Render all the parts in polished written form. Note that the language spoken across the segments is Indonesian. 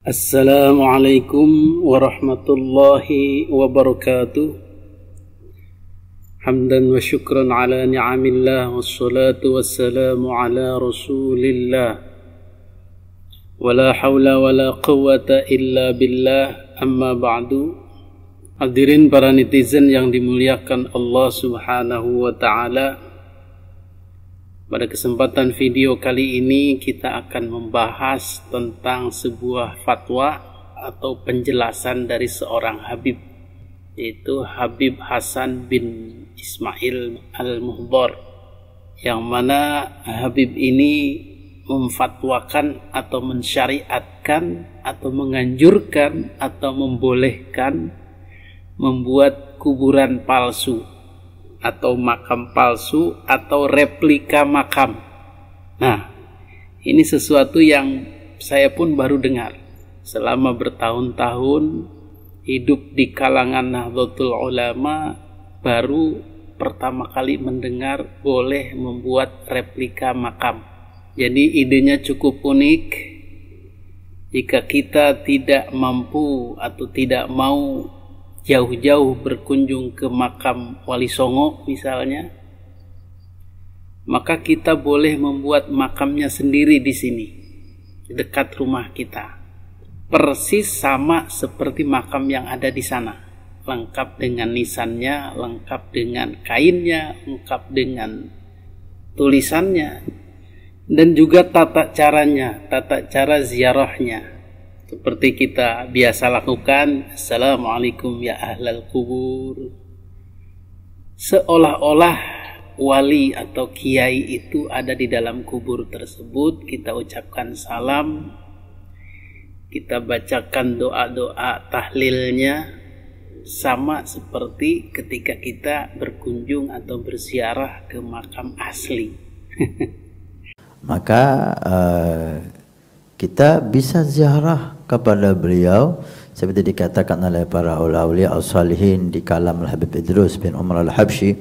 Assalamualaikum warahmatullahi wabarakatuh. Hamdan wa syukran ala ni'amillah, wassalatu wassalamu ala rasulillah, wala hawla wala quwwata illa billah, amma ba'du. Hadirin para netizen yang dimuliakan Allah subhanahu wa ta'ala, pada kesempatan video kali ini kita akan membahas tentang sebuah fatwa atau penjelasan dari seorang Habib, yaitu Habib Hasan bin Ismail Al-Muhdhar, yang mana Habib ini memfatwakan atau mensyariatkan atau menganjurkan atau membolehkan membuat kuburan palsu atau makam palsu atau replika makam. Nah, ini sesuatu yang saya pun baru dengar. Selama bertahun-tahun hidup di kalangan Nahdlatul Ulama, baru pertama kali mendengar boleh membuat replika makam. Jadi idenya cukup unik. Jika kita tidak mampu atau tidak mau jauh-jauh berkunjung ke makam Wali Songo misalnya, maka kita boleh membuat makamnya sendiri di sini, dekat rumah kita. Persis sama seperti makam yang ada di sana, lengkap dengan nisannya, lengkap dengan kainnya, lengkap dengan tulisannya, dan juga tata caranya, tata cara ziarahnya. Seperti kita biasa lakukan, Assalamualaikum ya ahlal kubur. Seolah-olah wali atau kiai itu ada di dalam kubur tersebut. Kita ucapkan salam, kita bacakan doa-doa tahlilnya, sama seperti ketika kita berkunjung atau berziarah ke makam asli. Maka kita bisa ziarah kepada beliau seperti dikatakan oleh para awliya as-salihin di kalam Al-Habib Idrus bin Umar Al-Habsyi.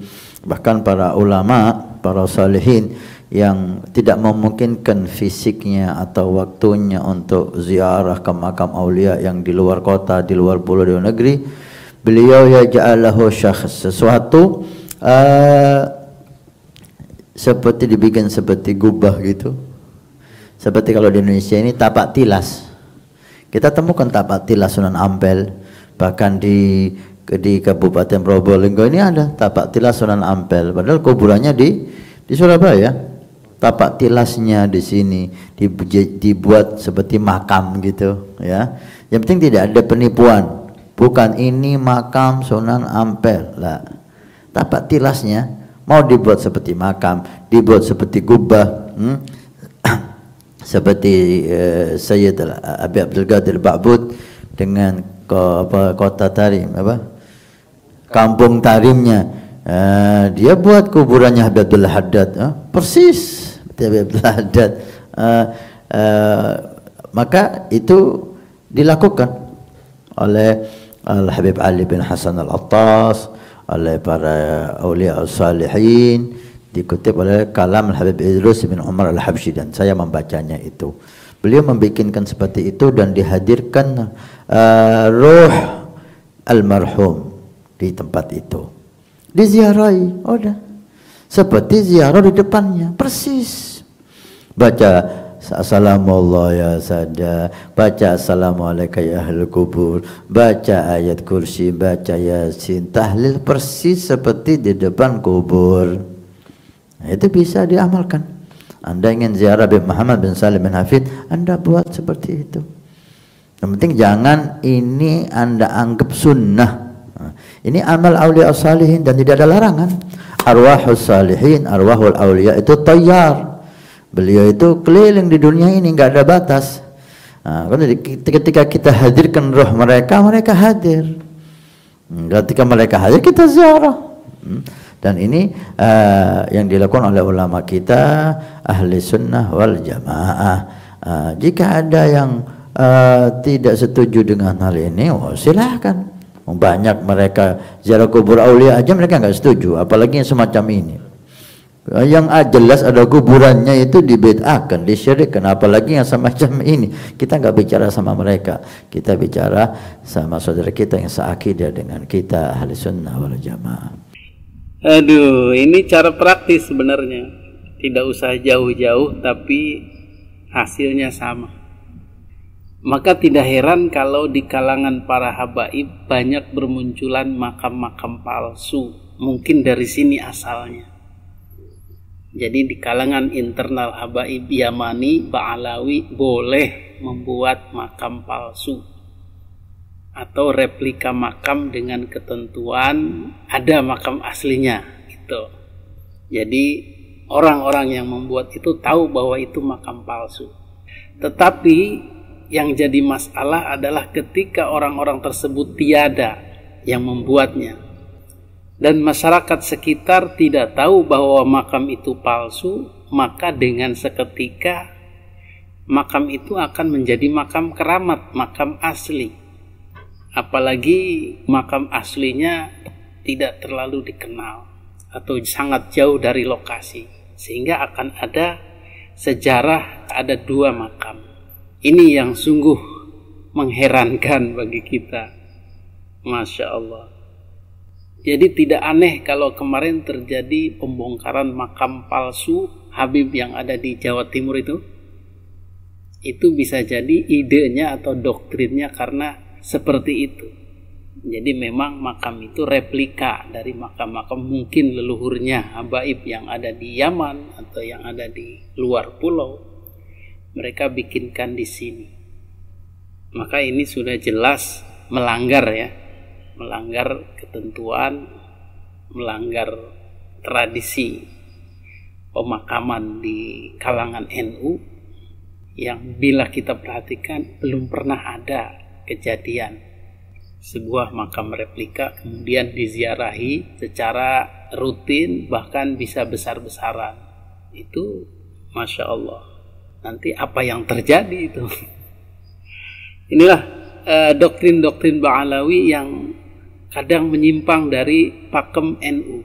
Bahkan para ulama, para salihin yang tidak memungkinkan fisiknya atau waktunya untuk ziarah ke makam awliya yang di luar kota, di luar pulau, di luar negeri, beliau ya ja'alahu syakhs, sesuatu seperti dibikin seperti gubah gitu. Seperti kalau di Indonesia ini tapak tilas. Kita temukan tapak tilas Sunan Ampel. Bahkan di Kabupaten Probolinggo ini ada tapak tilas Sunan Ampel. Padahal kuburannya di Surabaya. Tapak tilasnya di sini dibuat seperti makam gitu, ya. Yang penting tidak ada penipuan. Bukan ini makam Sunan Ampel. Lah, tapak tilasnya mau dibuat seperti makam, dibuat seperti gubah, seperti Sayyid Abi Abdul Qadir Ba'bud dengan kota Tarim, kampung Tarimnya, dia buat kuburannya Habib Abdul Haddad, persis seperti Habib Abdul Haddad. Maka itu dilakukan oleh Al-Habib Ali bin Hasan Al-Attas, oleh para awliya as-salihin, dikutip oleh kalam Al-Habib Idrus bin Umar Al-Habsyi, dan saya membacanya itu. Beliau membikinkan seperti itu dan dihadirkan ruh almarhum di tempat itu. Diziarahi, udah. Seperti ziarah di depannya, persis. Baca Assalamualaikum ya sada, baca Assalamualaikum ya ahlul kubur, baca ayat kursi, baca yasin, tahlil persis seperti di depan kubur. Itu bisa diamalkan. Anda ingin ziarah Habib Muhammad bin Salim bin Hafid, Anda buat seperti itu. Yang penting jangan ini Anda anggap sunnah. Ini amal awliya salihin dan tidak ada larangan. Arwahus salihin, arwahul awliya itu tayyar. Beliau itu keliling di dunia ini, nggak ada batas. Ketika kita hadirkan roh mereka, mereka hadir. Ketika mereka hadir, kita ziarah. Dan ini yang dilakukan oleh ulama kita, ahli sunnah wal jamaah. Jika ada yang tidak setuju dengan hal ini, silahkan. Banyak mereka ziarah kubur aulia aja mereka nggak setuju, apalagi yang semacam ini. Yang jelas ada kuburannya itu dibid'ahkan, disyirikkan, apalagi yang semacam ini. Kita nggak bicara sama mereka, kita bicara sama saudara kita yang seakidah dengan kita, ahli sunnah wal jamaah. Aduh, ini cara praktis sebenarnya, tidak usah jauh-jauh tapi hasilnya sama. Maka tidak heran kalau di kalangan para habaib banyak bermunculan makam-makam palsu. Mungkin dari sini asalnya. Jadi di kalangan internal habaib Yamani, Ba'alawi boleh membuat makam palsu atau replika makam dengan ketentuan ada makam aslinya gitu. Jadi orang-orang yang membuat itu tahu bahwa itu makam palsu. Tetapi yang jadi masalah adalah ketika orang-orang tersebut tiada yang membuatnya dan masyarakat sekitar tidak tahu bahwa makam itu palsu, maka dengan seketika makam itu akan menjadi makam keramat, makam asli. Apalagi makam aslinya tidak terlalu dikenal atau sangat jauh dari lokasi, sehingga akan ada sejarah ada dua makam. Ini yang sungguh mengherankan bagi kita. Masya Allah. Jadi tidak aneh kalau kemarin terjadi pembongkaran makam palsu Habib yang ada di Jawa Timur itu. Itu bisa jadi idenya atau doktrinnya karena seperti itu. Jadi memang makam itu replika dari makam-makam mungkin leluhurnya habaib yang ada di Yaman atau yang ada di luar pulau. Mereka bikinkan di sini. Maka ini sudah jelas melanggar ya. Melanggar ketentuan, melanggar tradisi pemakaman di kalangan NU yang bila kita perhatikan belum pernah ada kejadian sebuah makam replika kemudian diziarahi secara rutin bahkan bisa besar-besaran. Itu Masya Allah. Nanti apa yang terjadi itu? Inilah doktrin-doktrin Ba'alawi yang kadang menyimpang dari pakem NU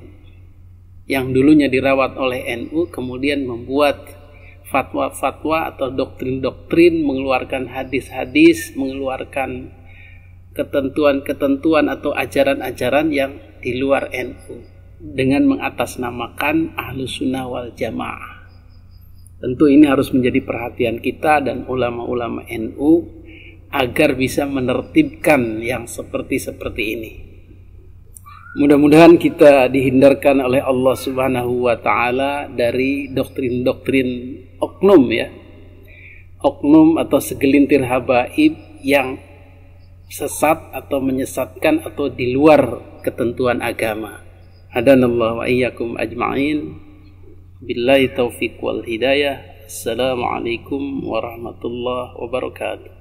yang dulunya dirawat oleh NU kemudian membuat fatwa-fatwa atau doktrin-doktrin, mengeluarkan hadis-hadis, mengeluarkan ketentuan-ketentuan atau ajaran-ajaran yang di luar NU dengan mengatasnamakan Ahlus Sunnah wal Jamaah. Tentu ini harus menjadi perhatian kita dan ulama-ulama NU agar bisa menertibkan yang seperti ini. Mudah-mudahan kita dihindarkan oleh Allah Subhanahu wa taala dari doktrin-doktrin oknum ya. Oknum atau segelintir habaib yang sesat atau menyesatkan atau di luar ketentuan agama. Hadanallahu wa iyyakum ajma'in. Billahi taufiq wal hidayah. Assalamualaikum warahmatullahi wabarakatuh.